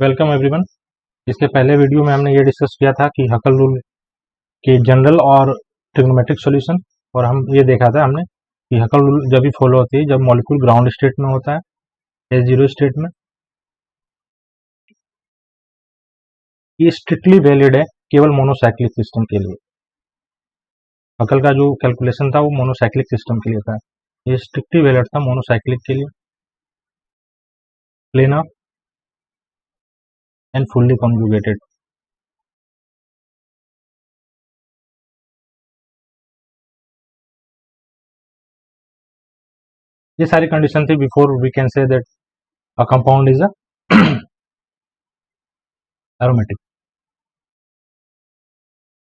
Welcome everyone. इसके पहले video में हमने ये डिस्कस किया था कि हकल रूल के जनरल और ट्रिग्नोमेट्रिक सॉल्यूशन, और हम ये देखा था हमने कि हकल रूल जब भी फॉलो होती है जब मॉलिक्यूल ग्राउंड स्टेट में होता है S0 स्टेट में। ये स्ट्रिक्टली वैलिड है केवल मोनोसाइक्लिक सिस्टम के लिए। हकल का जो कैलकुलेशन था वो मोनोसाइक्लिक सिस्टम के लिए था, ये स्ट्रिक्टली वैलिड था मोनोसाइक्लिक के लिए। Planar and fully conjugated. ये सारी कंडीशन थी before we can say that a compound is a aromatic.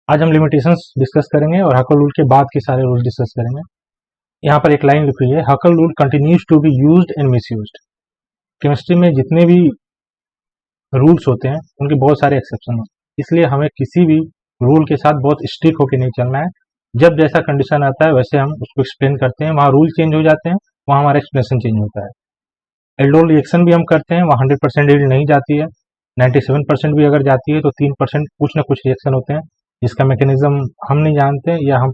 आज हम लिमिटेशंस डिस्कस करेंगे और हकल रूल के बाद के सारे रूल डिस्कस करेंगे। यहाँ पर एक लाइन लिखी है, Huckel rule continues to be used and misused. Chemistry में जितने भी रूल्स होते हैं उनके बहुत सारे एक्सेप्शन होते हैं, इसलिए हमें किसी भी रूल के साथ बहुत स्ट्रिक्ट होकर नहीं चलना है। जब जैसा कंडीशन आता है वैसे हम उसको एक्सप्लेन करते हैं, वहाँ रूल चेंज हो जाते हैं, वहाँ हमारा एक्सप्लेनेशन चेंज होता है। एल्डोल रिएक्शन भी हम करते हैं, वहाँ 100% यील्ड नहीं जाती है, 97% भी अगर जाती है तो 3% कुछ न कुछ रिएक्शन होते हैं जिसका मैकेनिज्म हम नहीं जानते, या हम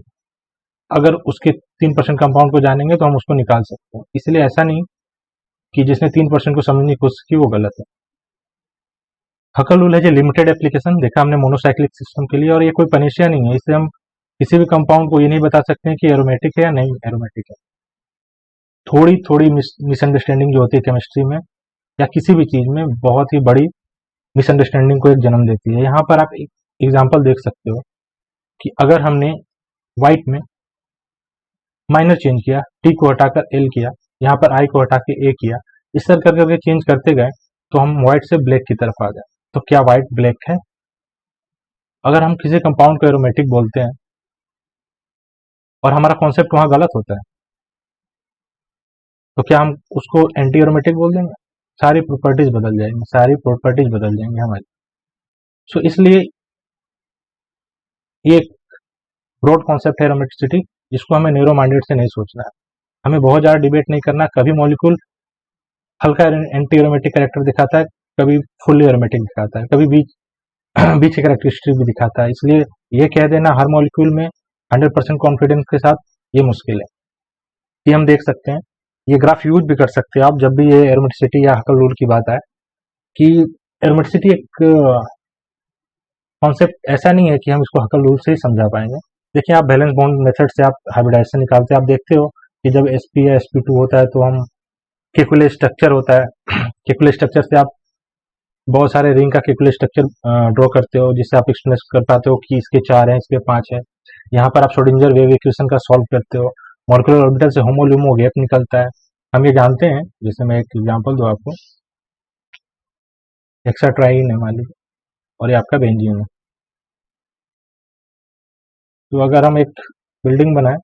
अगर उसके 3% कंपाउंड को जानेंगे तो हम उसको निकाल सकते हैं। इसलिए ऐसा नहीं कि जिसने 3% को समझने की कोशिश की वो गलत है। हकल रूल है जो लिमिटेड एप्लीकेशन देखा हमने मोनोसाइक्लिक सिस्टम के लिए, और ये कोई पनिशिया नहीं है। इससे हम किसी भी कंपाउंड को ये नहीं बता सकते हैं कि एरोमेटिक है या नहीं एरोमेटिक है। थोड़ी थोड़ी मिसअंडरस्टैंडिंग जो होती है केमिस्ट्री में या किसी भी चीज में बहुत ही बड़ी मिसअंडरस्टैंडिंग को एक जन्म देती है। यहाँ पर आप एक एग्जाम्पल देख सकते हो कि अगर हमने व्हाइट में माइनर चेंज किया, टी को हटाकर एल किया, यहाँ पर आई को हटा के ए किया, इस तरह करके चेंज करते गए तो हम व्हाइट से ब्लैक की तरफ आ गए। तो क्या व्हाइट ब्लैक है? अगर हम किसी कंपाउंड को एरोमेटिक बोलते हैं और हमारा कॉन्सेप्ट वहां गलत होता है तो क्या हम उसको एंटी एरोमेटिक बोल देंगे? सारी प्रॉपर्टीज बदल जाएंगी, सारी प्रॉपर्टीज बदल जाएंगी हमारी। सो इसलिए ये ब्रॉड कॉन्सेप्ट है एरोमेटिसिटी, जिसको हमें नैरो माइंडेड से नहीं सोचना है। हमें बहुत ज़्यादा डिबेट नहीं करना। कभी मॉलिक्यूल हल्का एंटी एरोमेटिक कैरेक्टर दिखाता है, कभी फुल्ली एरोमेटिक दिखाता है, कभी बीच बीच की कैरेक्टरिस्टिक भी दिखाता है। इसलिए ये कह देना हर मॉलिक्यूल में 100% कॉन्फिडेंस के साथ ये मुश्किल है। ये हम देख सकते हैं, ये ग्राफ यूज भी कर सकते हैं आप जब भी ये एरोमेटिसिटी या हकल रूल की बात आए, कि एरोमेटिसिटी एक कॉन्सेप्ट ऐसा नहीं है कि हम इसको हकल रूल से ही समझा पाएंगे। देखिए आप बैलेंस बॉन्ड मेथड से आप हाइब्रिडाइजेशन निकालते हैं, आप देखते हो कि जब sp या sp2 होता है तो हम केकुले स्ट्रक्चर होता है, केकुले स्ट्रक्चर से आप बहुत सारे रिंग का केकुले स्ट्रक्चर ड्रॉ करते हो, जिससे आप एक्सप्लेन कर पाते हो कि इसके 4 हैं, इसके 5 है। यहाँ पर आप श्रोडिंगर वेव इक्वेशन का सॉल्व करते हो, मॉलिक्यूलर ऑर्बिटल से होमो लुमो गैप निकलता है। हम ये जानते हैं, जैसे मैं एक एग्जांपल दूं आपको, हेक्साट्राइन है मान लीजिए और ये आपका बेंजीन है। तो अगर हम एक बिल्डिंग बनाए,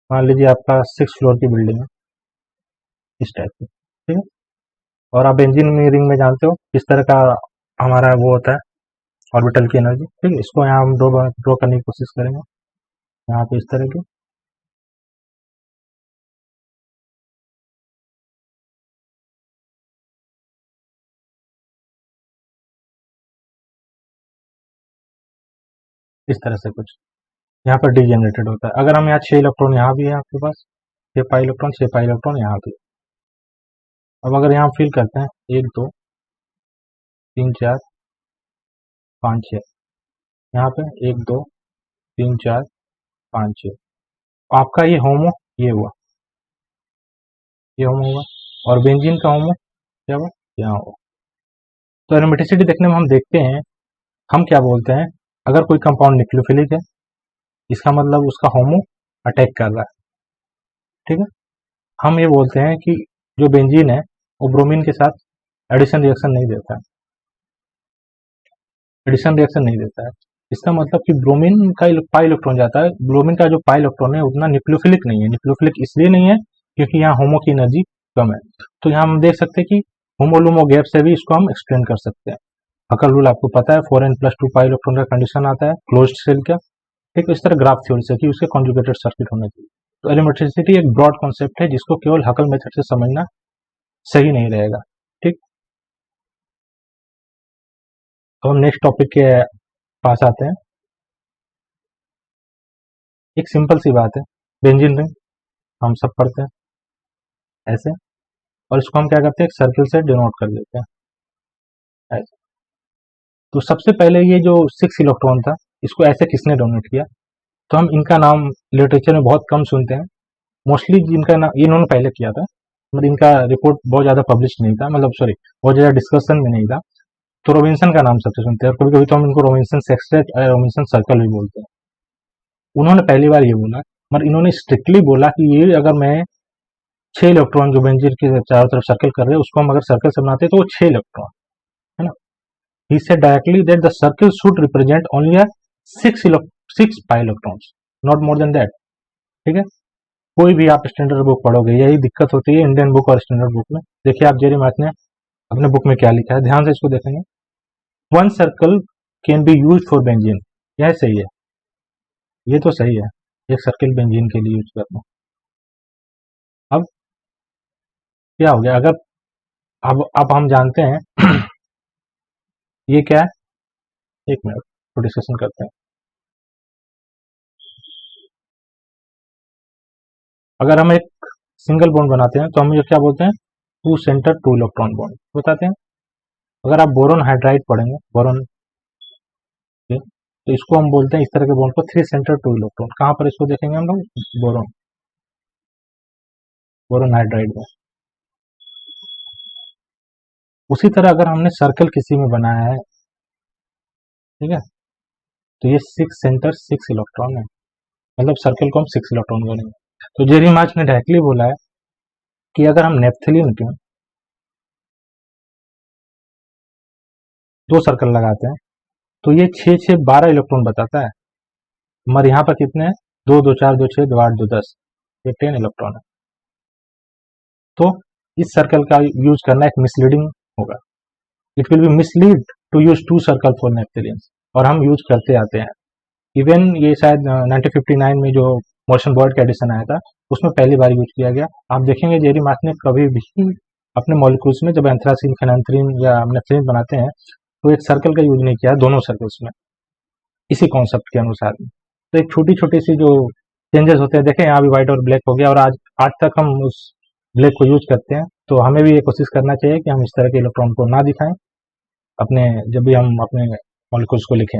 मान लीजिए आपका 6 फ्लोर की बिल्डिंग है इस टाइप की, ठीक है, और आप इंजीनियरिंग में जानते हो किस तरह का हमारा वो होता है ऑर्बिटल की एनर्जी, ठीक है। इसको यहाँ हम ड्रॉ करने की कोशिश करेंगे, यहाँ पे इस तरह की। इस तरह से कुछ यहाँ पर डी जनरेटेड होता है। अगर हम यहाँ 6 इलेक्ट्रॉन यहाँ भी है आपके पास, 6 पाई इलेक्ट्रॉन, 6 पाई इलेक्ट्रॉन यहाँ भी। अब अगर यहाँ फिल करते हैं 1 2 3 4 5 6, यहाँ पे 1 2 3 4 5 6, आपका ये होमो ये हुआ, ये होमो हुआ, और बेंजीन का होमो क्या हुआ, यहाँ हुआ। तो एरोमेटिसिटी देखने में हम देखते हैं, हम क्या बोलते हैं, अगर कोई कंपाउंड न्यूक्लियोफिलिक है इसका मतलब उसका होमो अटैक कर रहा है, ठीक है। हम ये बोलते हैं कि जो बेंजीन है वो ब्रोमीन के साथ एडिशन रिएक्शन नहीं देता है, एडिशन रिएक्शन नहीं देता है। इसका मतलब कि ब्रोमीन का पाई इलेक्ट्रॉन जाता है, ब्रोमीन का जो पाई इलेक्ट्रॉन है उतना न्यूक्लियोफिलिक नहीं है। न्यूक्लियोफिलिक इसलिए नहीं है क्योंकि यहाँ होमो की एनर्जी कम है। तो यहाँ हम देख सकते हैं कि होमोलुमो गैप से भी इसको हम एक्सप्लेन कर सकते हैं। हकल रूल आपको पता है, 4n+2 पाई इलेक्ट्रॉन का कंडीशन आता है क्लोज्ड सेल का, ठीक है। इस तरह ग्राफ थ्योरी से कि उसके कॉन्जुगेटेड सर्किट होना चाहिए। तो एरोमेटिसिटी एक ब्रॉड कॉन्सेप्ट है जिसको केवल हकल मेथड से समझना सही नहीं रहेगा। ठीक, तो हम नेक्स्ट टॉपिक के पास आते हैं। एक सिंपल सी बात है, बेंजीन रिंग हम सब पढ़ते हैं ऐसे, और इसको हम क्या करते हैं, एक सर्किल से डिनोट कर देते हैं ऐसे। तो सबसे पहले ये जो 6 इलेक्ट्रॉन था, इसको ऐसे किसने डोनेट किया? तो हम इनका नाम लिटरेचर में बहुत कम सुनते हैं। मोस्टली जिनका नाम इन्होंने पहले किया था, मतलब इनका रिपोर्ट बहुत ज़्यादा पब्लिश नहीं था, मतलब सॉरी बहुत ज़्यादा डिस्कशन में नहीं था। तो रॉबिन्सन का नाम सबसे सुनते हैं, और कभी कभी तो हम इनको रॉबिन्सन सेक्सटेट या रॉबिन्सन सर्कल भी बोलते हैं। उन्होंने पहली बार ये बोला, मगर इन्होंने स्ट्रिक्टली बोला कि ये अगर मैं 6 इलेक्ट्रॉन जो बेंजीन के चारों तरफ सर्कल कर रहे हैं, उसको हम अगर सर्कल से बनाते हैं तो वो 6 इलेक्ट्रॉन है ना। He said directly that the circle should represent only a 6 pi electrons, not more than that. ठीक है, कोई भी आप स्टैंडर्ड बुक पढ़ोगे, यही दिक्कत होती है इंडियन बुक और स्टैंडर्ड बुक में। देखिए आप जेरी मैथ ने अपने बुक में क्या लिखा है, ध्यान से इसको देखेंगे। One circle can be use for benzene, यह सही है, ये तो सही है, एक सर्किल बेंजीन के लिए यूज करना। अब क्या हो गया, अगर अब हम जानते हैं ये क्या है, एक मिनट तो डिस्कशन करते हैं। अगर हम एक सिंगल बॉन्ड बनाते हैं तो हम ये क्या बोलते हैं, two centre two electron bond बताते हैं। अगर आप बोरोन हाइड्राइड पढ़ेंगे, बोरोन, तो इसको हम बोलते हैं इस तरह के बॉन्ड को 3 सेंटर 2 इलेक्ट्रॉन। कहाँ पर इसको देखेंगे हम लोग, बोरोन, बोरोन हाइड्राइड में। उसी तरह अगर हमने सर्कल किसी में बनाया है, ठीक है, तो ये 6 सेंटर 6 इलेक्ट्रॉन है, मतलब सर्कल को हम 6 इलेक्ट्रॉन बनेंगे। तो जेरी मार्च ने डायरेक्टली बोला है कि अगर हम नेप्थलीन के 2 सर्कल लगाते हैं तो ये 6 6 12 इलेक्ट्रॉन बताता है, मगर यहाँ पर कितने हैं, 2 2 4 2 6 2 8 2 10, ये 10 इलेक्ट्रॉन है। तो इस सर्कल का यूज करना एक मिसलीडिंग होगा, it will be mislead to use 2 circle for naphthalene, और हम यूज करते आते हैं। इवन ये शायद 1959 में जो मोशन बॉयड का एडिशन आया था, उसमें पहली बार यूज किया गया। आप देखेंगे जेरी मार्च ने कभी भी अपने मॉलिक्यूल्स में जब एंथ्रासिन, फेनांथ्रीन या नेप्थलीन बनाते हैं तो एक सर्कल का यूज नहीं किया, दोनों सर्कल्स में, इसी कॉन्सेप्ट के अनुसार। तो एक छोटी छोटी सी जो चेंजेस होते हैं, देखें यहाँ भी व्हाइट और ब्लैक हो गया, और आज आज तक हम उस ब्लैक को यूज करते हैं। तो हमें भी ये कोशिश करना चाहिए कि हम इस तरह के इलेक्ट्रॉन को ना दिखाएं अपने, जब भी हम अपने मॉलिक्यूल्स को लिखें।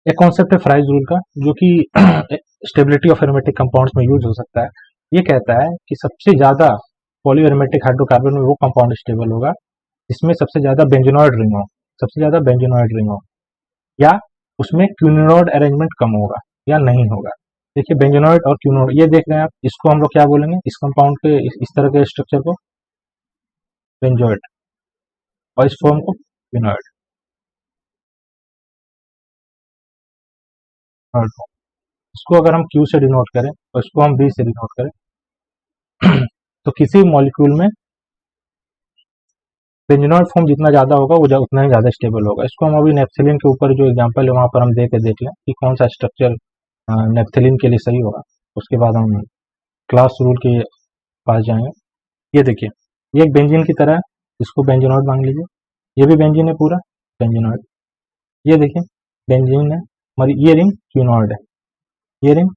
एक कॉन्सेप्ट है फ्राइज रूल का, जो कि स्टेबिलिटी ऑफ एरोमेटिक कंपाउंड्स में यूज हो सकता है। ये कहता है कि सबसे ज्यादा पॉलीएरोमेटिक हाइड्रोकार्बन में वो कंपाउंड स्टेबल होगा जिसमें सबसे ज्यादा बेंजोनॉइड रिंग हो, सबसे ज्यादा बेंजोनॉइड रिंग हो, या उसमें क्यूनिनोड अरेंजमेंट कम होगा या नहीं होगा। देखिए बेंजोनॉइड और क्यूनोड ये देख रहे हैं आप, इसको हम लोग क्या बोलेंगे, इस कंपाउंड के इस तरह के स्ट्रक्चर को बेंजोइड, और इस फॉर्म को क्यूनोइड। इसको अगर हम क्यू से डिनोट करें और इसको हम बी से डिनोट करें तो किसी मॉलिक्यूल में बेंजोनॉइड फॉर्म जितना ज्यादा होगा वो उतना ही ज्यादा स्टेबल होगा। इसको हम अभी नेप्थलीन के ऊपर जो एग्जांपल है वहां पर हम देख लें कि कौन सा स्ट्रक्चर नेप्थलीन के लिए सही होगा, उसके बाद हम क्लास रूल के पास जाएंगे। ये देखिए, ये एक बेंजीन की तरह है, इसको बेंजोनॉइड मान लीजिए, ये भी बेंजीन है पूरा बेंजोनॉइड। ये देखिए बेंजीन है, मगर ये रिंग क्यूनॉइड है, ये रिंग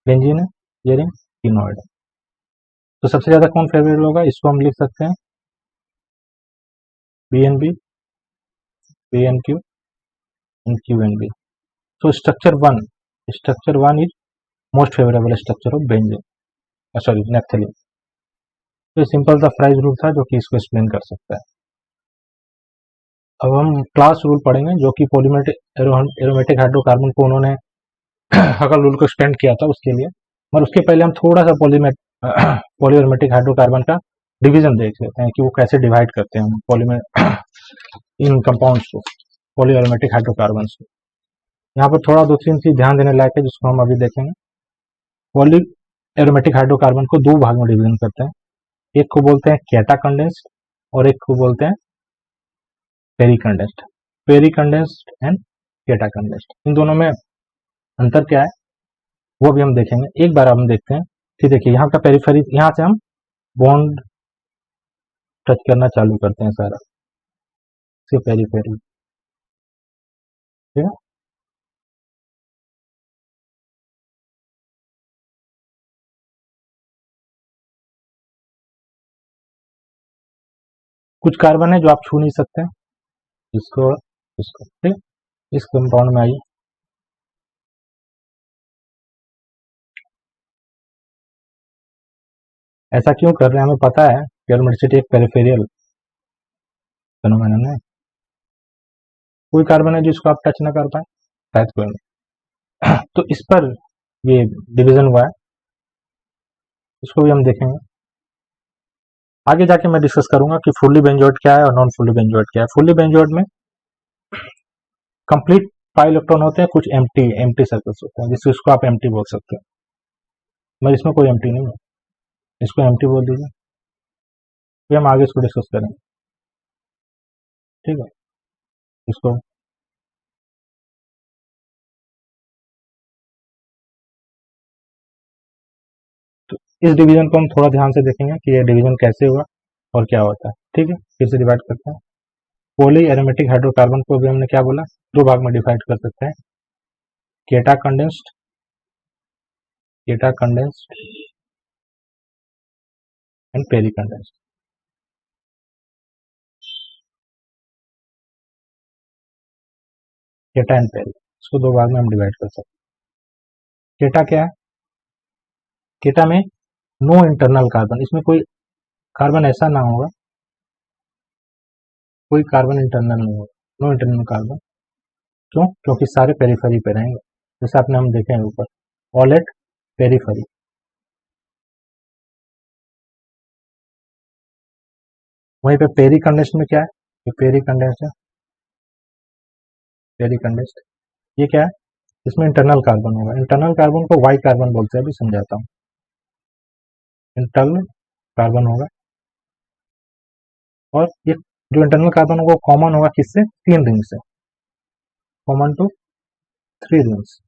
बेंजीन है, ये रिंग क्यूनॉइड है। तो सबसे ज्यादा कौन फेवरेट होगा, इसको हम लिख सकते हैं B and B, B and Q and Q and B. तो structure one is most favourable structure of benzene, sorry naphthalene. तो सिंपल सा फ्राइज रूल था जो कि इसको एक्सप्लेन कर सकता है। अब हम क्लास रूल पढ़ेंगे जो कि पॉलीमेटिक एरोमेटिक हाइड्रोकार्बन को उन्होंने हकल रूल को एक्सटेंड किया था उसके लिए। मगर उसके पहले हम थोड़ा सा पॉलीएरोमेटिक हाइड्रोकार्बन का डिवीजन देख लेते हैं कि वो कैसे डिवाइड करते हैं पॉलीमेर इन कंपाउंड्स को, पॉलीएरोमेटिक हाइड्रोकार्बन को। यहाँ पर थोड़ा 2 3 चीज ध्यान देने लायक है जिसको हम अभी देखेंगे। पॉली एरोमेटिक हाइड्रोकार्बन को 2 भाग में डिवीजन करते हैं, एक को बोलते हैं कैटा कंडेंस्ड और एक को बोलते हैं peri condensed. Peri condensed and cata condensed, इन दोनों में अंतर क्या है वो भी हम देखेंगे। एक बार हम देखते हैं कि देखिए यहाँ का पेरिफेरी, यहाँ से हम बॉन्ड टच करना चालू करते हैं सारा, इसके पेरीफेरी, ठीक है। कुछ कार्बन है जो आप छू नहीं सकते हैं, इसको इसको, ठीक, इस कंपाउंड में आइए। ऐसा क्यों कर रहे हैं हमें पता है कि एरोमेटिसिटी एक पेरिफेरियल फेनोमेनन है। कोई कार्बन है जिसको आप टच ना कर पाए, शायद कोई नहीं। तो इस पर ये डिवीजन हुआ है, इसको भी हम देखेंगे आगे जाके। मैं डिस्कस करूंगा कि फुल्ली बेंजोइड क्या है और नॉन फुल्ली बेंजोइड क्या है। फुल्ली बेंजोइड में कंप्लीट पाई इलेक्ट्रॉन होते हैं, कुछ एम्प्टी एम्प्टी सर्कल्स होते हैं, जिसको इसको आप एम्प्टी बोल सकते हैं। मगर इसमें कोई एम्प्टी नहीं है, इसको एम्प्टी बोल दीजिए, फिर हम आगे इसको डिस्कस करेंगे, ठीक है। इसको तो इस डिवीजन को हम थोड़ा ध्यान से देखेंगे कि ये डिवीजन कैसे हुआ और क्या होता है, ठीक है। फिर से डिवाइड करते हैं। पॉली एरोमेटिक हाइड्रोकार्बन को भी हमने क्या बोला, दो भाग में डिवाइड कर सकते हैं, केटा कंडेंस्ड, केटा कंडेंस्ड एंड पेरी कंडेंस्ड। केटा एंड पेरी, इसको दो भाग में हम डिवाइड कर सकते हैं। केटा क्या है, केटा में नो इंटरनल कार्बन, इसमें कोई कार्बन ऐसा ना होगा, कोई कार्बन इंटरनल नहीं होगा, नो इंटरनल कार्बन। क्यों, क्योंकि सारे पेरीफेरी पे रहेंगे, जैसे आपने हम देखे हैं ऊपर, ऑल एट पेरीफेरी। वहीं पे पेरी कंडेंस्ड में क्या है, ये पेरी कंडेंस्ड है, पेरी कंडेंस्ड ये क्या है, इसमें इंटरनल कार्बन होगा। इंटरनल कार्बन को वाई कार्बन बोलते हैं, अभी समझाता हूँ। इंटरनल कार्बन होगा, और ये जो इंटरनल कार्बन होगा कॉमन होगा किससे, तीन रिंग से, common to three rings,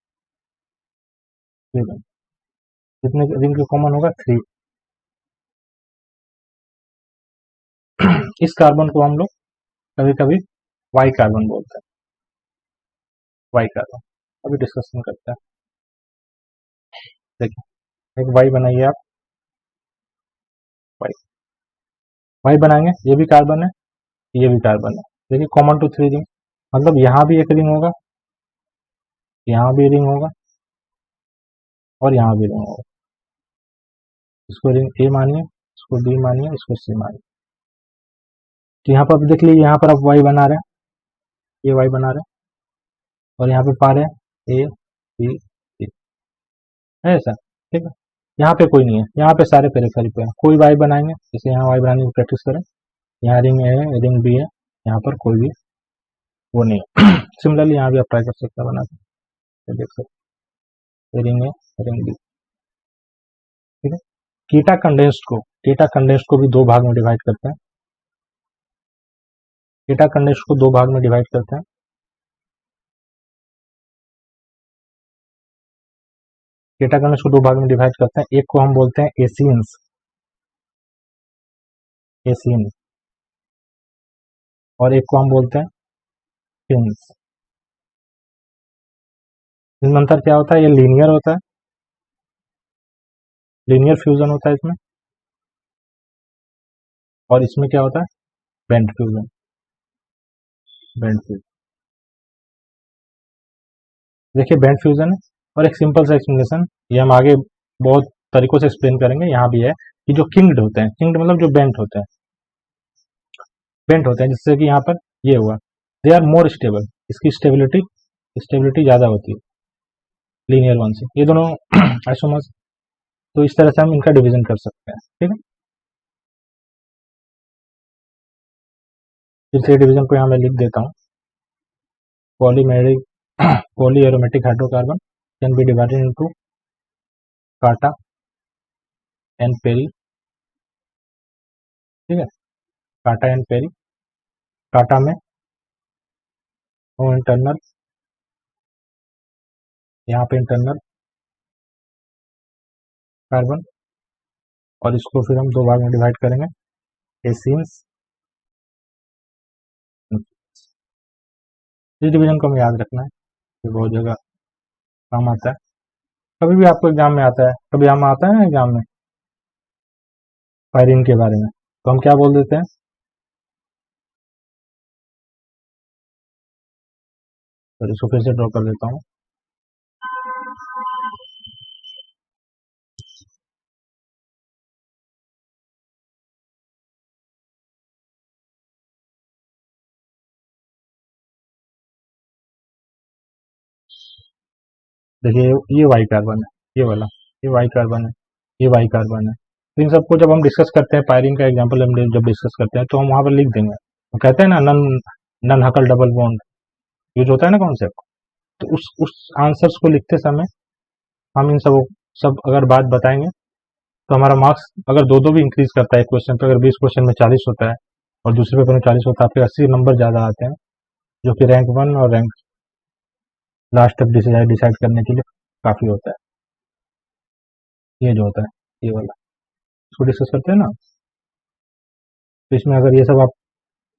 three ring, कितने रिंग कॉमन होगा, थ्री। इस कार्बन को हम लोग कभी कभी वाई कार्बन बोलते हैं, वाई कार्बन, अभी डिस्कशन करते हैं। देखिए एक वाई बनाइए आप, वाई, वाई बनाएंगे, ये भी कार्बन है, ये भी कार्बन है, देखिए कॉमन टू थ्री रिंग, मतलब यहाँ भी एक रिंग होगा, यहाँ भी रिंग होगा, और यहाँ भी रिंग होगा। इसको रिंग ए मानिए, इसको बी मानिए, इसको सी मानिए। तो यहाँ पर देख लीजिए, यहाँ पर आप वाई बना रहे हैं, ये वाई बना रहे हैं, और यहाँ पे पा रहे हैं ए बी सी, है ऐसा, ठीक है। यहाँ पे कोई नहीं है, यहाँ पे सारे पेरिफेरी पे है, कोई वाई बनाएंगे, जैसे यहाँ वाई बनाने की प्रैक्टिस करें, यहाँ रिंग ए है, रिंग बी है, यहाँ पर कोई भी वो नहीं है। सिमिलरली यहाँ भी आप ट्राई कर सकते हैं बना के, देख सकते हैं रिंग ए, रिंग बी, ठीक है। कीटा कंडेंस्ड को भी दो भाग में डिवाइड करते हैं, कीटा कंडेंस्ड को दो भाग में डिवाइड करते हैं। कीटा कंडेंस्ड को दो भाग में डिवाइड करते हैं, एक को हम बोलते हैं एसियंस, एसियन, और एक को हम बोलते हैं फिन्स। इनमें अंतर क्या होता है, ये लीनियर होता है, लीनियर फ्यूजन होता है इसमें, और इसमें क्या होता है, बेंड फ्यूजन, बेंड फ्यूजन। देखिए बेंड फ्यूजन है, और एक सिंपल सा एक्सप्लेनेशन, ये हम आगे बहुत तरीकों से एक्सप्लेन करेंगे, यहाँ भी है कि जो किंग्ड होते हैं, किंग्ड मतलब जो बेंट होते हैं, बेंट होते हैं, जिससे कि यहाँ पर ये हुआ, दे आर मोर स्टेबल, इसकी स्टेबिलिटी स्टेबिलिटी ज्यादा होती है लीनियर वन से, ये दोनों आइसोमर्स। तो इस तरह से हम इनका डिवीजन कर सकते हैं, ठीक है। फिर से डिवीजन को यहाँ मैं लिख देता हूँ, polymeric poly aromatic hydrocarbon can be divided into काटा एंड पेरी, ठीक है, काटा एंड पेरी। काटा में नो इंटरनल, यहाँ पे इंटरनल कार्बन, और इसको फिर हम दो भाग में डिवाइड करेंगे, एसिन्स। इस डिवीजन को हमें याद रखना है, ये बहुत जगह काम आता है, कभी भी आपको एग्जाम में आता है, कभी हम आता है ना एग्जाम में पायरीन के बारे में, तो हम क्या बोल देते हैं, तो इसको फिर से ड्रॉ कर देता हूँ। देखिए ये वाई कार्बन है, ये वाला, ये वाई कार्बन है, ये वाई कार्बन है। तो इन सबको जब हम डिस्कस करते हैं, पायरीन का एग्जाम्पल हम जब डिस्कस करते हैं तो हम वहाँ पर लिख देंगे, तो कहते हैं ना non non Huckel double bond use होता है ना कॉन्सेप्ट, तो उस आंसर्स को लिखते समय हम इन सब अगर बात बताएंगे तो हमारा मार्क्स अगर दो दो भी इंक्रीज करता है, एक क्वेश्चन पे अगर 20 क्वेश्चन में 40 होता है और दूसरे पेपर में 40 होता है, आपके 80 नंबर ज़्यादा आते हैं, जो कि रैंक 1 और रैंक लास्ट तक डिसाइड करने के लिए काफ़ी होता है। ये जो होता है ये वाला, इसको डिस्कस करते हैं ना, तो इसमें अगर ये सब आप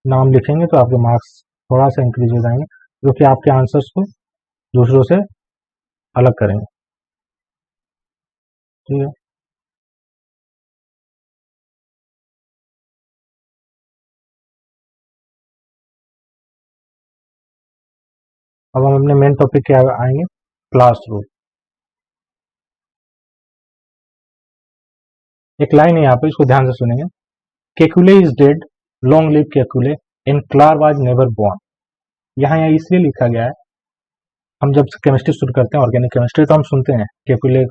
नाम लिखेंगे तो आपके मार्क्स थोड़ा सा इंक्रीज हो जाएंगे, जो कि आपके आंसर्स को दूसरों से अलग करेंगे। ठीक है, अब हम अपने मेन टॉपिक के आएंगे, क्लास रूल। एक लाइन है यहाँ पे, इसको ध्यान से सुनेंगे। Kekule is dead, long live Kekule, and Clar was never born. यहाँ इसलिए लिखा गया है, हम जब केमिस्ट्री शुरू करते हैं, ऑर्गेनिक केमिस्ट्री, तो हम सुनते हैं केकुले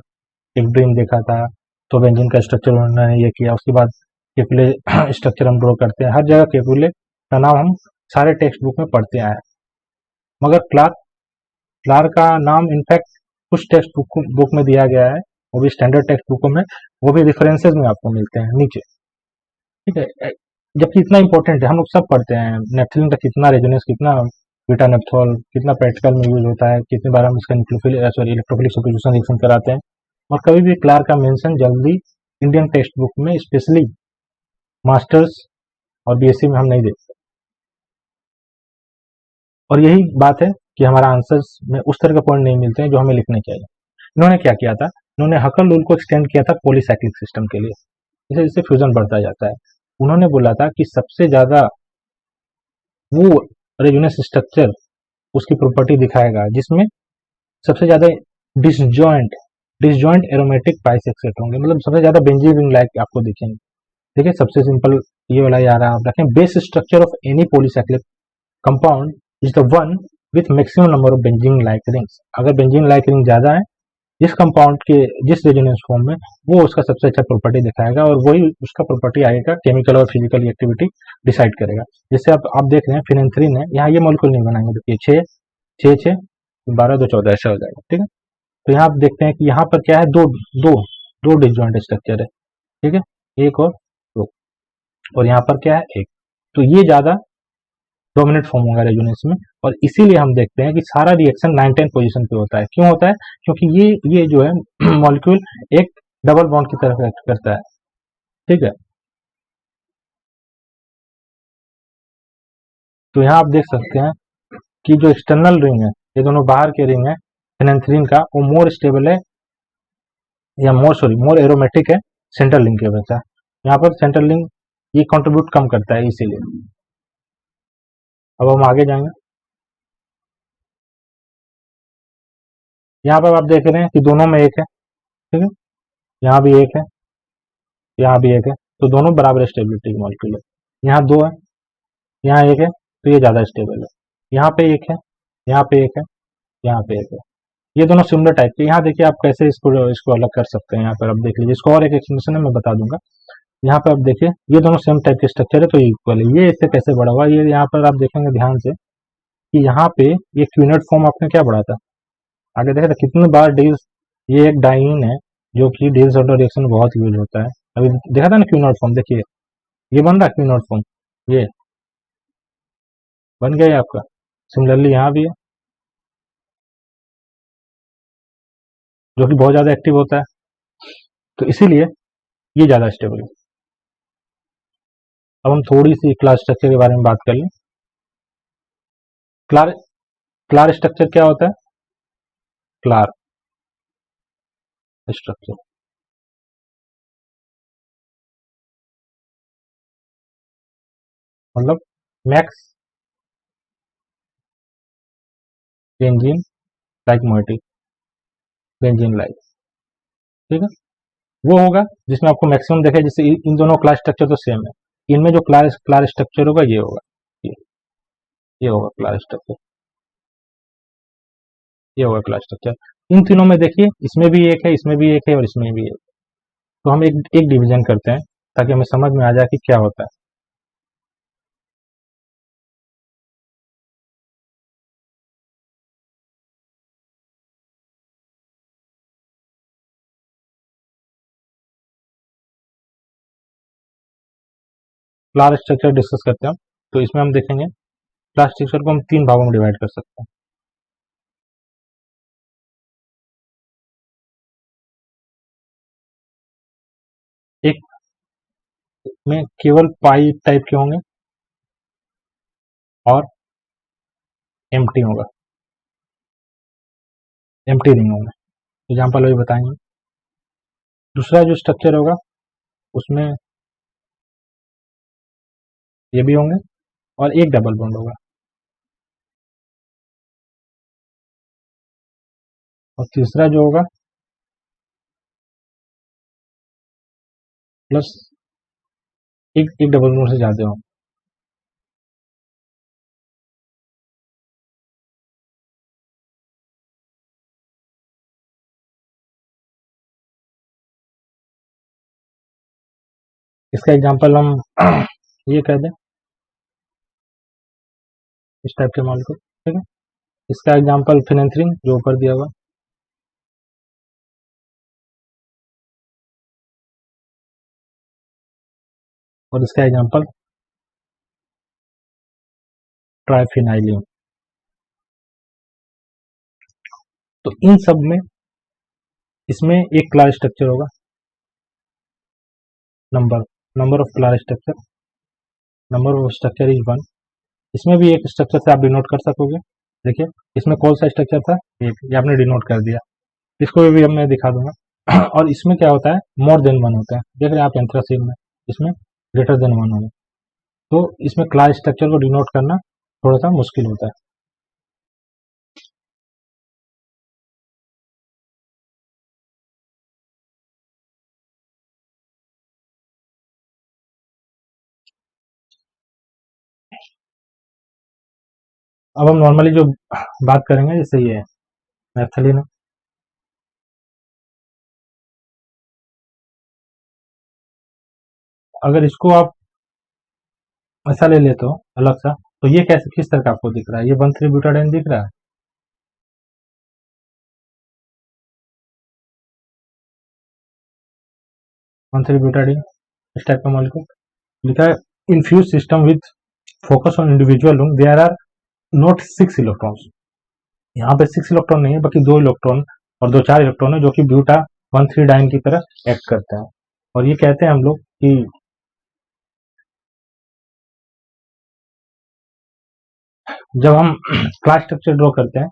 एक ड्रीम देखा था, तो बेंजीन का स्ट्रक्चर उन्होंने ये किया, उसके बाद केकुले स्ट्रक्चर हम ड्रॉ करते हैं, हर जगह केकुले का नाम हम सारे टेक्स्ट बुक में पढ़ते आए हैं। मगर क्लार्क क्लार्क का नाम इनफैक्ट कुछ टेक्स्ट बुक में दिया गया है, वो भी स्टैंडर्ड टेक्स्ट बुकों में, वो भी रेफरेंसेज में आपको मिलते हैं नीचे। ठीक है, जबकि इतना इंपॉर्टेंट है, हम लोग सब पढ़ते हैं नेफ्थलीन का कितना रेजोनेंस, कितना बीटा नेफ्थॉल, कितना प्रैक्टिकल में यूज होता है, कितनी बार हम इसका इलेक्ट्रोफिलिक सब्स्टिट्यूशन रिएक्शन कराते हैं, और कभी भी क्लार्क का मेंशन जल्दी इंडियन टेक्स्ट बुक में, स्पेशली मास्टर्स और बीएससी में हम नहीं देखते। और यही बात है कि हमारा आंसर्स में उस तरह के पॉइंट नहीं मिलते हैं जो हमें लिखने चाहिए। इन्होंने क्या किया था, इन्होंने हकल रूल को एक्सटेंड किया था पॉलीसाइक्लिक सिस्टम के लिए, जैसे जैसे फ्यूजन बढ़ता जाता है। उन्होंने बोला था कि सबसे ज्यादा वो रेजोनेंस स्ट्रक्चर उसकी प्रॉपर्टी दिखाएगा जिसमें सबसे ज्यादा डिसजॉइंट डिसजॉइंट एरोमेटिक बाइसेक्सेट होंगे, मतलब सबसे ज्यादा बेंजीन रिंग लाइक आपको दिखेंगे। ठीक है, सबसे सिंपल ये वाला याद आप रखें, base structure of any polycyclic compound is the one with maximum number of benzene like rings. अगर बेंजीन लाइक रिंग ज्यादा है जिस कंपाउंड के जिस रेजोनेंस फॉर्म में, वो उसका सबसे अच्छा प्रॉपर्टी दिखाएगा, और वही उसका प्रॉपर्टी आएगा केमिकल और फिजिकल एक्टिविटी डिसाइड करेगा। जैसे आप देख रहे हैं फिनेंथ्रीन है, यहाँ ये मॉलिक्यूल नहीं बनाएंगे, देखिए 6 12 2 14 ऐसा हो जाएगा। ठीक है, तो यहाँ आप देखते हैं कि यहाँ पर क्या है, दो दो दो डिसजॉइंट स्ट्रक्चर है। ठीक है, एक और दो, और यहाँ पर क्या है, एक। तो ये ज्यादा डोमिनेट फॉर्म होगा रेजोनेंस में, और इसीलिए हम देखते हैं कि सारा रिएक्शन 9-10 पोजीशन पे होता है। क्यों होता है, क्योंकि ये जो है मॉलिक्यूल एक डबल बॉन्ड की तरफ एक्ट करता है। ठीक है, तो यहाँ आप देख सकते हैं कि जो एक्सटर्नल रिंग है, ये दोनों बाहर के रिंग है फिनेंथ्रीन का, वो मोर स्टेबल है, या मोर एरोमेटिक है सेंट्रल लिंक के वजह। यहाँ पर सेंट्रल लिंक ये कंट्रीब्यूट कम करता है, इसीलिए। अब हम आगे जाएंगे, यहाँ पर आप देख रहे हैं कि दोनों में एक है। ठीक है, यहाँ भी एक है, यहाँ भी एक है, तो दोनों बराबर स्टेबिलिटी की मॉलिक्यूल है। यहाँ दो है, यहाँ एक है, तो ये ज्यादा स्टेबल है। यहाँ पे एक है, यहाँ पे एक है, यहाँ पे एक है, ये दोनों सिमिलर टाइप के। यहाँ देखिए आप कैसे इसको इसको अलग कर सकते हैं, यहाँ पर आप देख लीजिए, इसको और एक एक्सप्लेनेशन है मैं बता दूंगा। यहाँ पर आप देखिए ये दोनों सेम टाइप के स्ट्रक्चर है, तो इक्वल है। ये इससे कैसे बड़ा हुआ, ये यहाँ पर आप देखेंगे ध्यान से कि यहाँ पे ये क्यूनेट फॉर्म आपने क्या बढ़ा था, आगे देखा था कितनी बार डील्स, ये एक डाइन है जो कि डील्स ऑर्डर रिएक्शन में बहुत यूज होता है। अभी देखा था ना क्यूनॉट फॉर्म, देखिए ये बन रहा है क्यूनॉट फॉर्म, ये बन गया है आपका। सिमिलरली यहाँ भी है, जो कि बहुत ज्यादा एक्टिव होता है, तो इसीलिए ये ज्यादा स्टेबल है। अब हम थोड़ी सी क्लास स्ट्रक्चर के बारे में बात कर लें। क्लार क्लार स्ट्रक्चर क्या होता है? क्लार स्ट्रक्चर मतलब max benzene like moiety, benzene like, ठीक है। वो होगा जिसमें आपको मैक्सिमम देखे, जैसे इन दोनों क्लास स्ट्रक्चर तो सेम है, इनमें जो क्लास स्ट्रक्चर होगा ये होगा, ये ये होगा क्लास स्ट्रक्चर, ये होगा क्लास स्ट्रक्चर। इन तीनों में देखिए, इसमें भी एक है, इसमें भी एक है और इसमें भी एक। तो हम एक डिवीजन करते हैं ताकि हमें समझ में आ जाए कि क्या होता है। क्लास स्ट्रक्चर डिस्कस करते हैं हम। तो इसमें हम देखेंगे क्लास स्ट्रक्चर को हम तीन भागों में डिवाइड कर सकते हैं। एक में केवल पाई टाइप के होंगे और एम्प्टी होगा, एम्प्टी रिंग होंगे। एग्जाम्पल अभी बताएंगे। दूसरा जो स्ट्रक्चर होगा उसमें ये भी होंगे और एक डबल बॉन्ड होगा। और तीसरा जो होगा प्लस एक डबल बॉन्ड से ज्यादा होंगे। इसका एग्जाम्पल हम ये कह दें, इस टाइप के मॉल को, ठीक है। इसका एग्जाम्पल फिनेंथ्रीन जो ऊपर दिया हुआ, और इसका एग्जाम्पल ट्राइफिनाइलिन। तो इन सब में इसमें एक क्लास स्ट्रक्चर होगा, number of class structure, number of structure is 1। इसमें भी एक स्ट्रक्चर से आप डिनोट कर सकोगे। देखिए इसमें कौन सा स्ट्रक्चर था, एक, ये आपने डिनोट कर दिया। इसको भी मैं दिखा दूंगा। और इसमें क्या होता है, मोर देन वन होता है। देख रहे हैं आप एंथ्रासीन में, इसमें ग्रेटर देन वन होगा। तो इसमें क्लास स्ट्रक्चर को डिनोट करना थोड़ा सा मुश्किल होता है। अब हम नॉर्मली जो बात करेंगे, जैसे ये नैप्थलीन है, अगर इसको आप ऐसा ले लेते हो अलग सा, तो ये कैसे, किस तरह का आपको दिख रहा है? ये 1,3 ब्यूटाडाइन दिख रहा है। 1,3 ब्यूटाडाइन इस टाइप का मॉलिक्यूल लिखा है। Infuse system with focus on individual room, there are not 6 electrons. यहाँ पे 6 इलेक्ट्रॉन नहीं है, बल्कि 2 इलेक्ट्रॉन और 2-4 इलेक्ट्रॉन है, जो कि ब्यूटा 1,3 डाइन की तरह एक्ट करते हैं। और ये कहते हैं हम लोग कि जब हम क्लास स्ट्रक्चर ड्रॉ करते हैं,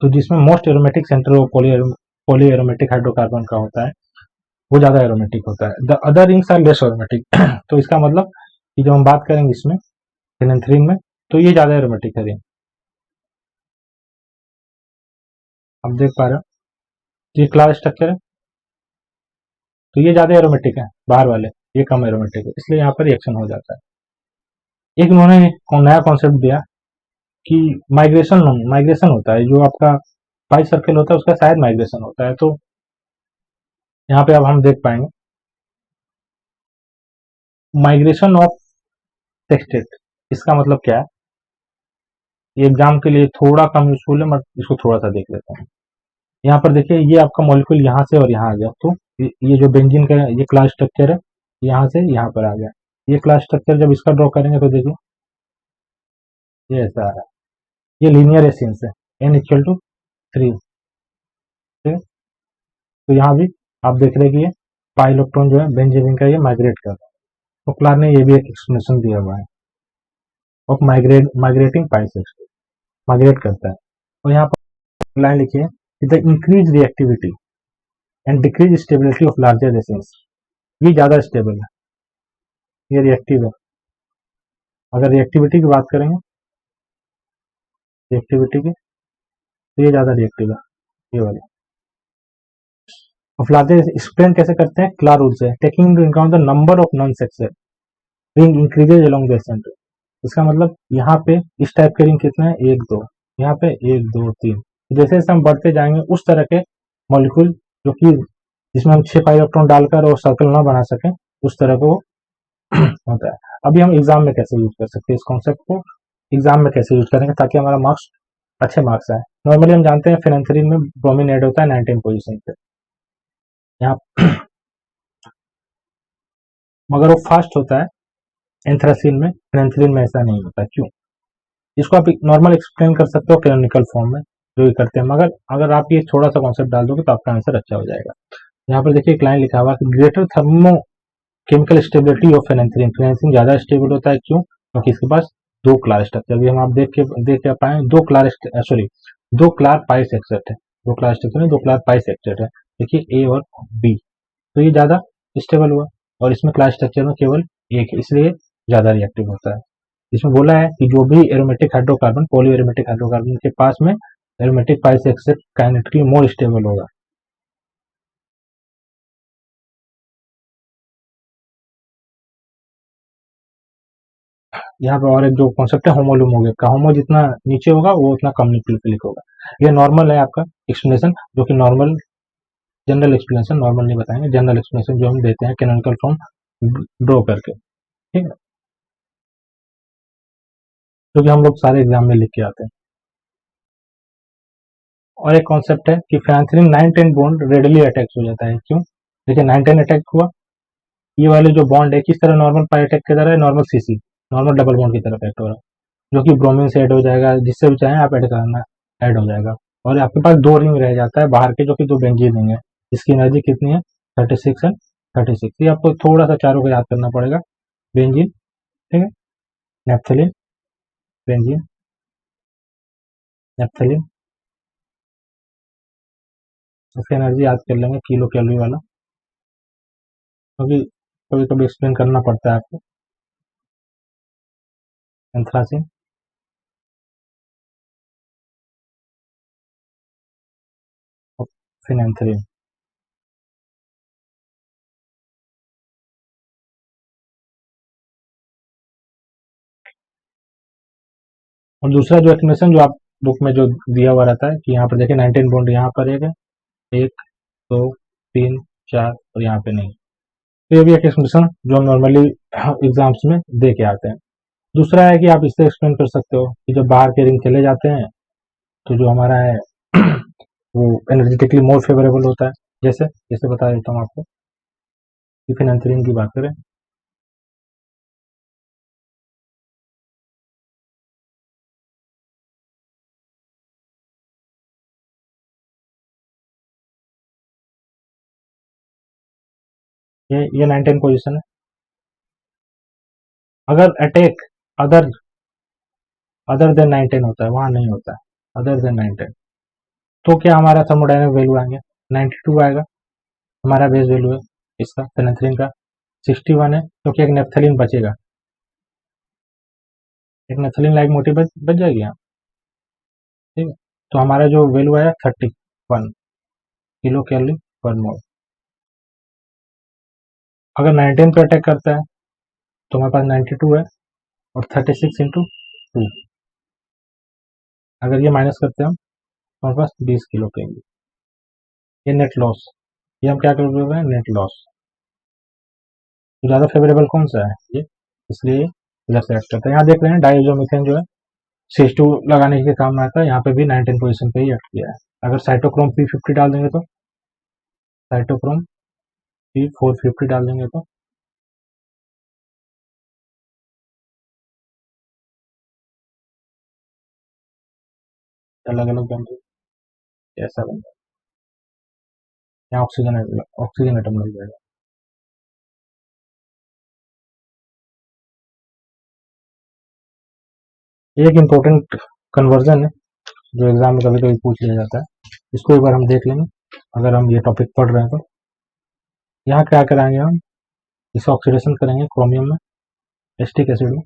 तो जिसमें मोस्ट एरोमेटिक सेंटर वो पॉली एरोमेटिक हाइड्रोकार्बन का होता है, वो ज्यादा एरोमेटिक होता है। The other rings are less aromatic. तो इसका मतलब कि जब हम बात करेंगे इसमें फिनेंथ्रीन में, तो ये ज्यादा एरोमेटिक है रिंग। आप देख पा रहे हो, तो ये क्लास स्ट्रक्चर है, तो ये ज्यादा एरोमेटिक है, बाहर वाले ये कम एरोमेटिक है, इसलिए यहाँ पर रिएक्शन हो जाता है। एक उन्होंने नया कॉन्सेप्ट दिया कि माइग्रेशन माइग्रेशन होता है, जो आपका पाई सर्कल होता है उसका शायद माइग्रेशन होता है। तो यहाँ पे अब हम देख पाएंगे माइग्रेशन ऑफ टेक्सटेट। इसका मतलब क्या है, ये एग्जाम के लिए थोड़ा कम यूजफुल है, बट इसको थोड़ा सा देख लेते हैं। यहाँ पर देखिए, ये आपका मॉलिक्यूल यहाँ से और यहाँ आ गया, तो ये जो बेंजीन का ये क्लास स्ट्रक्चर है, यहाँ से यहाँ पर आ गया। ये क्लास स्ट्रक्चर जब इसका ड्रॉ करेंगे तो देखिए ये ऐसा आ रहा है। ये लीनियर एसेंस है, n=3, ठीक है। तो यहाँ भी आप देख रहे हैं कि ये पाई इलेक्ट्रॉन जो है बेंजीन का ये माइग्रेट कर रहा है। पोपलार ने ये भी एक एक्सप्लेनेशन दिया हुआ है ऑफ माइग्रेटिंग पाइसेस, माइग्रेट करता है। और यहाँ पर लाइन लिखिए, the increase reactivity and decrease stability of larger acenes, ये ज़्यादा स्टेबल है, ये रिएक्टिव है। अगर रिएक्टिविटी की बात करेंगे, रिएक्टिविटी की, तो ये ज़्यादा रिएक्टिव है, ये वाला। ऑफ लार्जर एक्सप्लेन कैसे करते हैं, क्लार रूल से, taking into account the number of non sexual ring increases along the centre. इसका मतलब यहाँ पे इस टाइप के रिंग कितने हैं, एक दो, यहाँ पे एक दो तीन। जैसे जैसे हम बढ़ते जाएंगे उस तरह के मॉलिक्यूल जो कि जिसमें हम 6 पाई इलेक्ट्रॉन डालकर और सर्कल ना बना सकें, उस तरह को होता है। अभी हम एग्जाम में कैसे यूज कर सकते हैं इस कॉन्सेप्ट को, एग्जाम में कैसे यूज करेंगे ताकि हमारा मार्क्स अच्छे मार्क्स आए। नॉर्मली हम जानते हैं फेनेंथ्रीन में ब्रोमीन ऐड होता है 19 पोजीशन पे, यहाँ मगर वो फास्ट होता है, एंथ्रासीन में, फेनेंथ्रीन में ऐसा नहीं होता। क्यों? इसको आप नॉर्मल एक्सप्लेन कर सकते हो कैनोनिकल फॉर्म में जो ये करते हैं, मगर अगर आप ये थोड़ा सा कॉन्सेप्ट डाल दोगे तो आपका आंसर अच्छा हो जाएगा। यहाँ पर देखिए एक लाइन लिखा हुआ है, greater thermo chemical stability of phenanthrene, phenanthrene ज्यादा स्टेबल होता है। क्यों? क्योंकि इसके पास दो क्लार स्ट्रक्चर, अभी हम आप देख के पाए, दो क्लार सॉरी दो क्लार पाई सेक्सेट है, दो क्लार स्ट्रक्चर है, दो क्लार पाई सेक्सेट है, देखिए ए और बी, तो ये ज्यादा स्टेबल हुआ। और इसमें क्लास स्ट्रक्चर में केवल एक है, इसलिए ज्यादा रिएक्टिव होता है। इसमें बोला है कि जो भी aromatic hydrocarbon, poly aromatic hydrocarbon के पास में एरोमेटिक पाई सेक्सेट काइनेटिकली मोर स्टेबल होगा। यहाँ पे और एक जो कॉन्सेप्ट है होमोलुमोगेट का, होमो जितना नीचे होगा वो उतना कम न्यूक्लियोफिलिक होगा। ये नॉर्मल है आपका एक्सप्लेनेशन, जो कि नॉर्मल जनरल एक्सप्लेनेशन, नॉर्मल नहीं बताएंगे, जनरल एक्सप्लेनेशन जो हम देते हैं कैनोनिकल फॉर्म ड्रॉ करके, ठीक है, क्योंकि हम लोग सारे एग्जाम में लिख के आते हैं। और एक कॉन्सेप्ट है कि फेनांथ्रीन 9-10 बॉन्ड रेडली अटैक हो जाता है। क्यों? देखिए 9-10 अटैक हुआ, ये वाले जो बॉन्ड है किस तरह नॉर्मल पाई अटैक की तरह है, normal CC, normal double bond की तरह अटैक हो रहा है, जो कि ब्रोमीन से ऐड हो जाएगा, जिससे भी चाहे आप ऐड करना, ऐड हो जाएगा। और आपके पास दो रिंग रह जाता है बाहर के, जो कि दो बेंजीन रिंग है, इसकी एनर्जी कितनी है, 36 एंड 36। ये आपको थोड़ा सा चारों को याद करना पड़ेगा, बेंजीन, ठीक है, नेप्थलीन, बेंजीन, नेप्थलीन, इसकी एनर्जी याद कर लेंगे किलो कैलोरी वाला, क्योंकि कभी कभी एक्सप्लेन करना पड़ता है आपको। एंथ्रासिन, और फिनेंथ्रीन। और दूसरा जो एक्सप्लेनेशन जो आप बुक में जो दिया हुआ रहता है कि यहाँ पर देखिए 19 बॉन्ड यहाँ पर एक है, एक, दो, तीन, चार, और यहाँ पे नहीं। तो ये भी एक एक्सप्लेनेशन जो हम नॉर्मली एग्जाम्स में दे के आते हैं। दूसरा है कि आप इससे एक्सप्लेन कर सकते हो कि जब बाहर के रिंग चले जाते हैं तो जो हमारा है वो एनर्जेटिकली मोर फेवरेबल होता है। जैसे जैसे बता देता हूँ आपको, फिनांथरीन की बात करें, ये 19 पोजीशन है। अगर अटैक अदर अदर देन 19 होता है, वहां नहीं होता है, अदर देन 19, तो क्या हमारा थर्मोडायनेमिक वैल्यू आएंगे, 92 आएगा, हमारा बेस वैल्यू है इसका फेनेंथ्रीन का, 61 है, क्योंकि एक नेप्थलीन बचेगा, एक नेप्थलीन लाइक मोटिव बच जाएगी यहाँ, ठीक है। तो हमारा जो वैल्यू आया 31 किलो कैलोरी पर मोल। अगर 19 पे अटैक करता है तो हमारे पास 92 है, और 36 इंटू 2, अगर ये माइनस करते हैं हम तो हमारे पास 20 किलो कैलोरी। ये नेट लॉस, ये हम क्या कर रहे हैं, नेट लॉस। तो ज़्यादा फेवरेबल कौन सा है ये, इसलिए इधर से एक्ट करता है। यहाँ देख रहे हैं डाइजोमिथेन जो है CH2 लगाने के काम में आता है, यहाँ पे भी 19 पोजीशन पे ही एक्ट किया है। अगर साइटोक्रोम P50 डाल देंगे तो, साइटोक्रोम P450 डाल देंगे तो अलग अलग बन जाए, ऐसा बन जाए, यहाँ ऑक्सीजन ऑक्सीजन एटम लग जाएगा। एक इम्पोर्टेंट कन्वर्जन है जो एग्जाम में कभी कभी पूछ लिया जाता है, इसको एक बार हम देख लेंगे अगर हम ये टॉपिक पढ़ रहे हैं तो। यहाँ क्या कराएंगे हम, इसे ऑक्सीडेशन करेंगे क्रोमियम में एसिटिक एसिड में,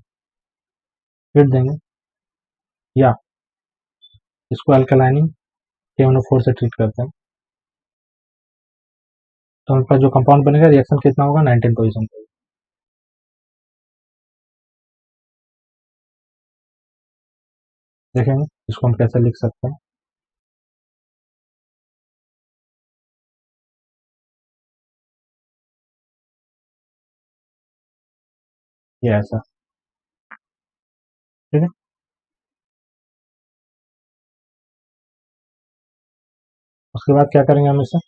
फिर देंगे, या इसको अल्कलाइनिंग KNO4 से ट्रीट करते हैं, तो हमारे पास जो कंपाउंड बनेगा रिएक्शन कितना होगा, 19 पोजिशन पे। देखेंगे इसको हम कैसे लिख सकते हैं। ये ऐसा, ठीक है। उसके बाद क्या करेंगे, हम इसे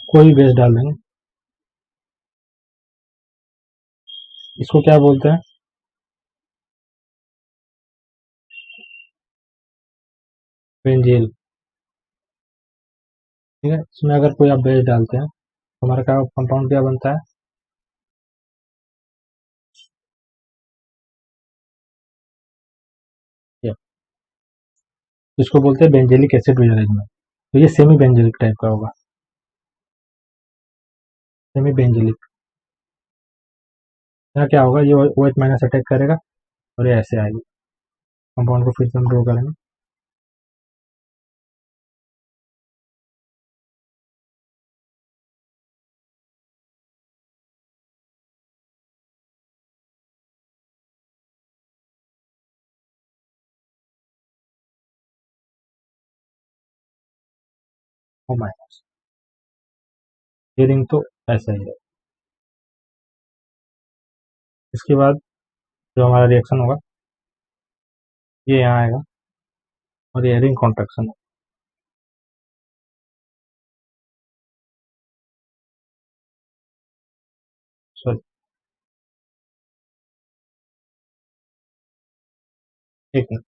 कोई बेस डाल देंगे, इसको क्या बोलते हैं, बेंजील, ठीक है। इसमें अगर कोई आप बेस डालते हैं तो हमारा क्या कंपाउंड क्या बनता है, ये इसको बोलते हैं बेंजेलिक एसिड रीअरेंजमेंट। तो ये सेमी बेंजेलिक टाइप का होगा, सेमी बेंजेलिक। यहाँ क्या होगा, ये OH माइनस अटैक करेगा और ये ऐसे आएगी। कंपाउंड को फिर से हम ड्रॉ करेंगे, O माइनस, ये रिंग तो ऐसा ही है। इसके बाद जो हमारा रिएक्शन होगा ये यहाँ आएगा और ये रिंग कॉन्ट्रैक्शन है। सॉरी, एक मिनट,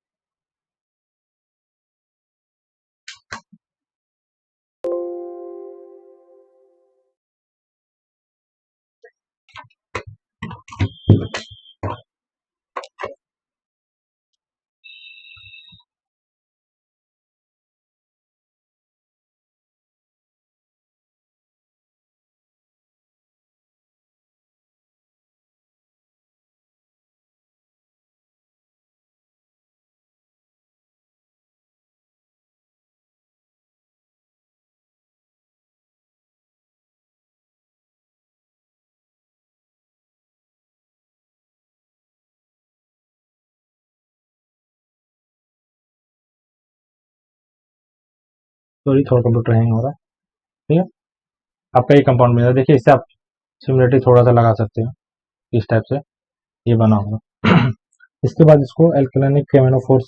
सॉरी थोड़ा कंप्यूटर हैंग हो रहा है, ठीक है। आपका ये कंपाउंड मिला, देखिए इससे आप सिमिलरिटी थोड़ा सा लगा सकते हो, इस टाइप से ये बना होगा। इसके बाद इसको एल्केलानिक KMNO4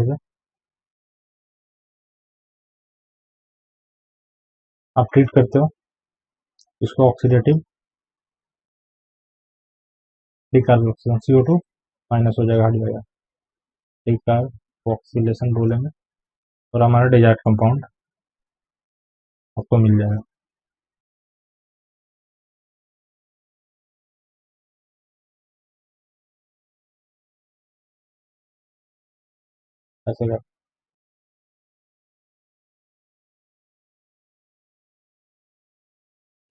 से आप ट्रीट करते हो, इसको ऑक्सीडेटिव डिकार्बोक्सिलेशन CO2 माइनस हो जाएगा, हट जाएगा, डिकार्बोक्सिलेशन बोलेंगे और हमारा डिजायर्ड कंपाउंड आपको मिल जाएगा। ऐसे का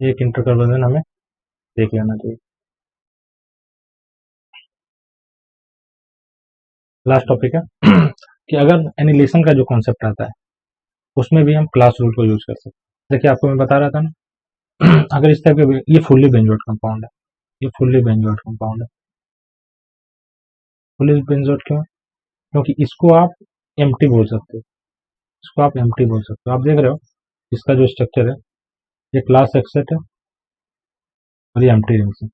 एक इंटरकन्वर्जन हमें देख लेना चाहिए। लास्ट टॉपिक है कि अगर एनिलेशन का जो कॉन्सेप्ट आता है उसमें भी हम क्लास रूल को यूज कर सकते हैं। देखिए आपको मैं बता रहा था ना, अगर इस टाइप के, ये फुल्ली बेंजोइट कंपाउंड है, ये फुल्ली बेंजोइट कंपाउंड है। फुल्ली बेंजोइट क्यों, क्योंकि इसको आप एम्प्टी बोल सकते हो, इसको आप एम्प्टी बोल सकते हो। आप देख रहे हो इसका जो स्ट्रक्चर है, ये क्लास एक्सेट है और ये एम्प्टी रिंग्स है।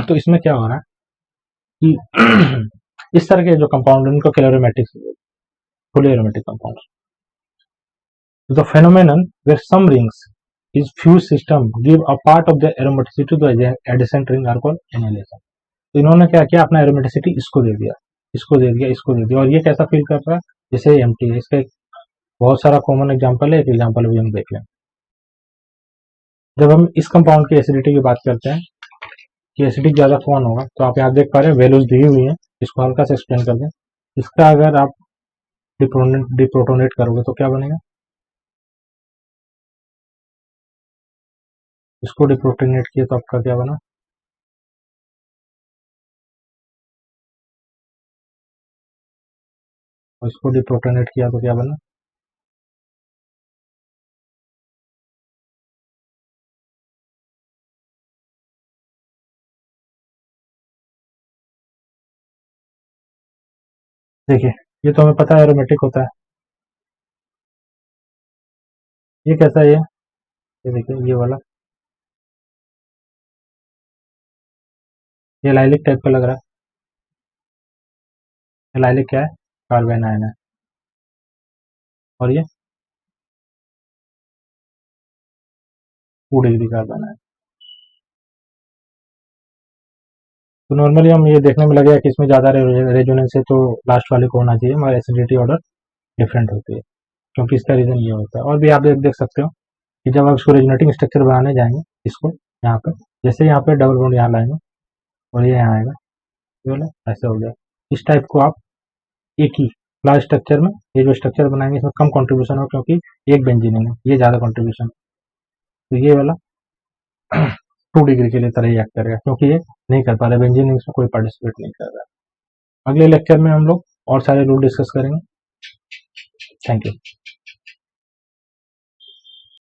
तो इसमें क्या हो रहा है कि इस तरह के जो कंपाउंड उनको calorimetric, fully aromatic compound. The phenomenon where some rings is fused system give a part of the aromaticity to the adjacent ring are called annihilation। तो इन्होंने क्या किया, अपना एरोमेटिसिटी इसको दे दिया, इसको दे दिया, इसको दे दिया, और ये कैसा फील कर रहा है, जैसे एम्प्टी है। इसका एक बहुत सारा कॉमन एग्जांपल है, एक एग्जांपल भी हम देख लें। जब हम इस कंपाउंड की एसिडिटी की बात करते हैं कि एसिडिक ज़्यादा कौन होगा, तो आप यहाँ देख पा रहे हैं वैल्यूज दी हुई हैं। इसको हल्का से एक्सप्लेन कर दें। इसका अगर आप डिप्रोटोनेट करोगे तो क्या बनेगा, इसको डिप्रोटोनेट किया तो आपका क्या बना, और इसको डिप्रोटोनेट किया तो क्या बना, देखिए ये तो हमें पता है एरोमेटिक होता है। ये कैसा है, ये देखिए ये वाला, ये लाइलिक टाइप का लग रहा है। ये लाइलिक क्या है, कार्बन आयन है, और ये 2 डिग्री कार्बन आयन। तो नॉर्मली हम ये देखने में लगेगा कि इसमें ज़्यादा रेजोनेंस है, तो लास्ट वाले को होना चाहिए, मगर एसिडिटी ऑर्डर डिफरेंट होती है, क्योंकि इसका रीज़न ये होता है। और भी आप देख सकते हो कि जब आप इसको रेजोनेटिंग स्ट्रक्चर बनाने जाएंगे, इसको यहाँ पर जैसे यहाँ पे डबल बॉन्ड यहाँ लाएंगे और ये यहाँ आएगा, ये वाला ऐसे हो गया। इस टाइप को आप एक ही क्लास स्ट्रक्चर में, ये जो स्ट्रक्चर बनाएंगे इसमें कम कंट्रीब्यूशन हो, क्योंकि एक बेंजीन है, ये ज़्यादा कंट्रीब्यूशन। तो ये वाला 2 डिग्री के लिए तरह ही एक्ट करेगा, क्योंकि ये नहीं कर पा रहे, बेंजीन इसमें कोई पार्टिसिपेट नहीं कर रहा है। अगले लेक्चर में हम लोग और सारे रूल डिस्कस करेंगे। Thank you.